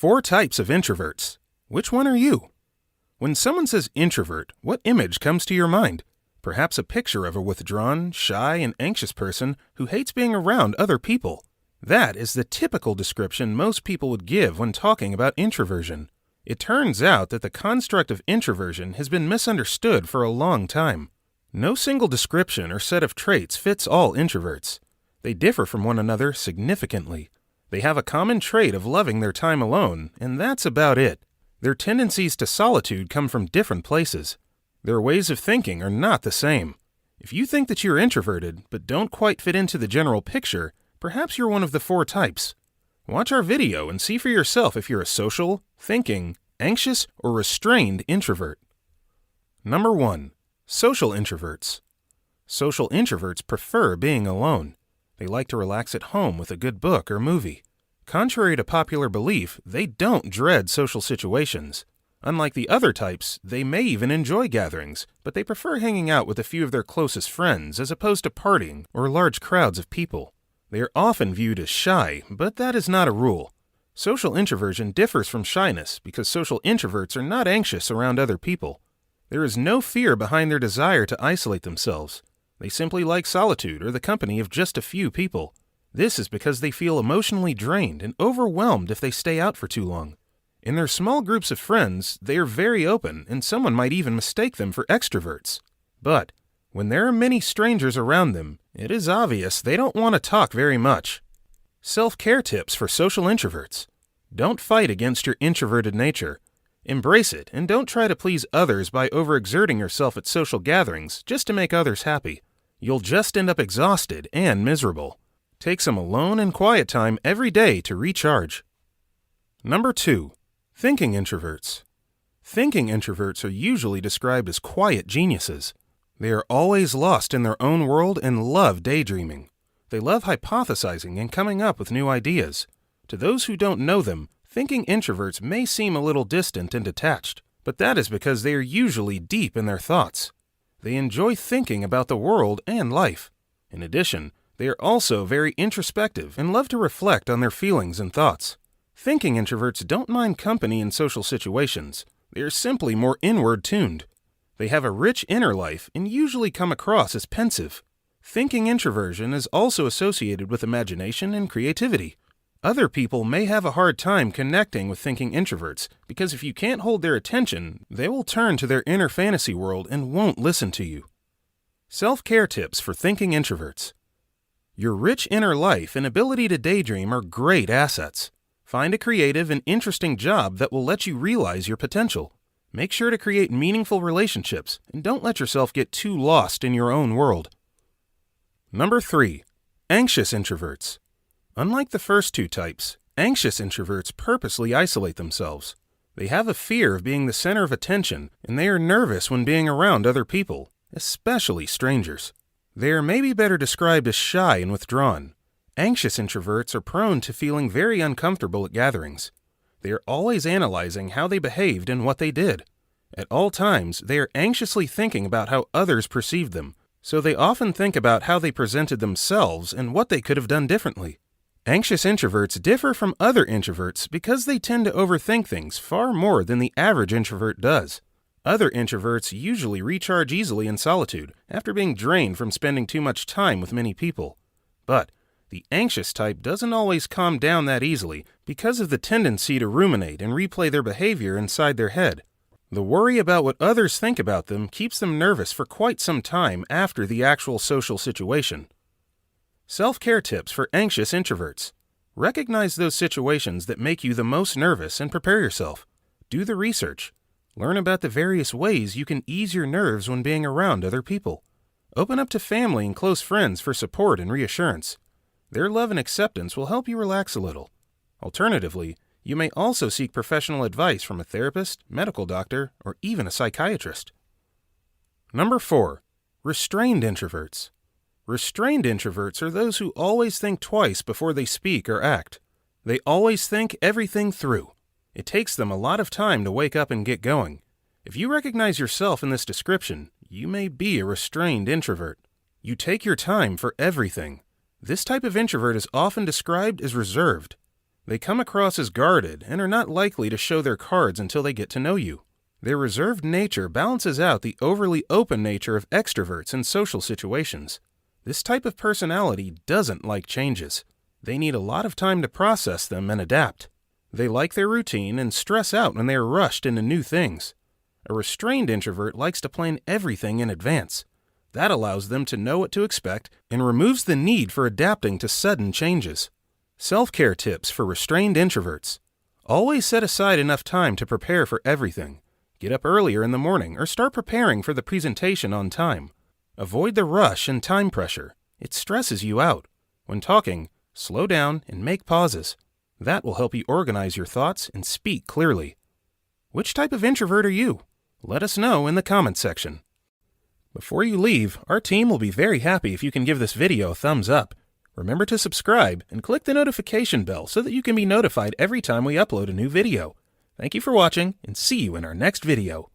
4 types of introverts. Which one are you? When someone says introvert, what image comes to your mind? Perhaps a picture of a withdrawn, shy, and anxious person who hates being around other people. That is the typical description most people would give when talking about introversion. It turns out that the construct of introversion has been misunderstood for a long time. No single description or set of traits fits all introverts. They differ from one another significantly. They have a common trait of loving their time alone, and that's about it. Their tendencies to solitude come from different places. Their ways of thinking are not the same. If you think that you're introverted, but don't quite fit into the general picture, perhaps you're one of the 4 types. Watch our video and see for yourself if you're a social, thinking, anxious, or restrained introvert. Number 1. Social introverts. Social introverts prefer being alone. They like to relax at home with a good book or movie. Contrary to popular belief, they don't dread social situations. Unlike the other types, they may even enjoy gatherings, but they prefer hanging out with a few of their closest friends as opposed to partying or large crowds of people. They are often viewed as shy, but that is not a rule. Social introversion differs from shyness because social introverts are not anxious around other people. There is no fear behind their desire to isolate themselves. They simply like solitude or the company of just a few people. This is because they feel emotionally drained and overwhelmed if they stay out for too long. In their small groups of friends, they are very open, and someone might even mistake them for extroverts. But when there are many strangers around them, it is obvious they don't want to talk very much. Self-care tips for social introverts. Don't fight against your introverted nature. Embrace it, and don't try to please others by overexerting yourself at social gatherings just to make others happy. You'll just end up exhausted and miserable. Take some alone and quiet time every day to recharge. Number 2. Thinking introverts. Thinking introverts are usually described as quiet geniuses. They are always lost in their own world and love daydreaming. They love hypothesizing and coming up with new ideas. To those who don't know them, thinking introverts may seem a little distant and detached, but that is because they are usually deep in their thoughts. They enjoy thinking about the world and life. In addition, they are also very introspective and love to reflect on their feelings and thoughts. Thinking introverts don't mind company in social situations. They are simply more inward-tuned. They have a rich inner life and usually come across as pensive. Thinking introversion is also associated with imagination and creativity. Other people may have a hard time connecting with thinking introverts because if you can't hold their attention, they will turn to their inner fantasy world and won't listen to you. Self-care tips for thinking introverts. Your rich inner life and ability to daydream are great assets. Find a creative and interesting job that will let you realize your potential. Make sure to create meaningful relationships and don't let yourself get too lost in your own world. Number 3. Anxious introverts. Unlike the first 2 types, anxious introverts purposely isolate themselves. They have a fear of being the center of attention, and they are nervous when being around other people, especially strangers. They are maybe better described as shy and withdrawn. Anxious introverts are prone to feeling very uncomfortable at gatherings. They are always analyzing how they behaved and what they did. At all times, they are anxiously thinking about how others perceived them, so they often think about how they presented themselves and what they could have done differently. Anxious introverts differ from other introverts because they tend to overthink things far more than the average introvert does. Other introverts usually recharge easily in solitude after being drained from spending too much time with many people. But the anxious type doesn't always calm down that easily because of the tendency to ruminate and replay their behavior inside their head. The worry about what others think about them keeps them nervous for quite some time after the actual social situation. Self-care tips for anxious introverts. Recognize those situations that make you the most nervous and prepare yourself. Do the research. Learn about the various ways you can ease your nerves when being around other people. Open up to family and close friends for support and reassurance. Their love and acceptance will help you relax a little. Alternatively, you may also seek professional advice from a therapist, medical doctor, or even a psychiatrist. Number 4. Restrained introverts. Restrained introverts are those who always think twice before they speak or act. They always think everything through. It takes them a lot of time to wake up and get going. If you recognize yourself in this description, you may be a restrained introvert. You take your time for everything. This type of introvert is often described as reserved. They come across as guarded and are not likely to show their cards until they get to know you. Their reserved nature balances out the overly open nature of extroverts in social situations. This type of personality doesn't like changes. They need a lot of time to process them and adapt. They like their routine and stress out when they are rushed into new things. A restrained introvert likes to plan everything in advance. That allows them to know what to expect and removes the need for adapting to sudden changes. Self-care tips for restrained introverts. Always set aside enough time to prepare for everything. Get up earlier in the morning or start preparing for the presentation on time. Avoid the rush and time pressure. It stresses you out. When talking, slow down and make pauses. That will help you organize your thoughts and speak clearly. Which type of introvert are you? Let us know in the comments section. Before you leave, our team will be very happy if you can give this video a thumbs up. Remember to subscribe and click the notification bell so that you can be notified every time we upload a new video. Thank you for watching and see you in our next video.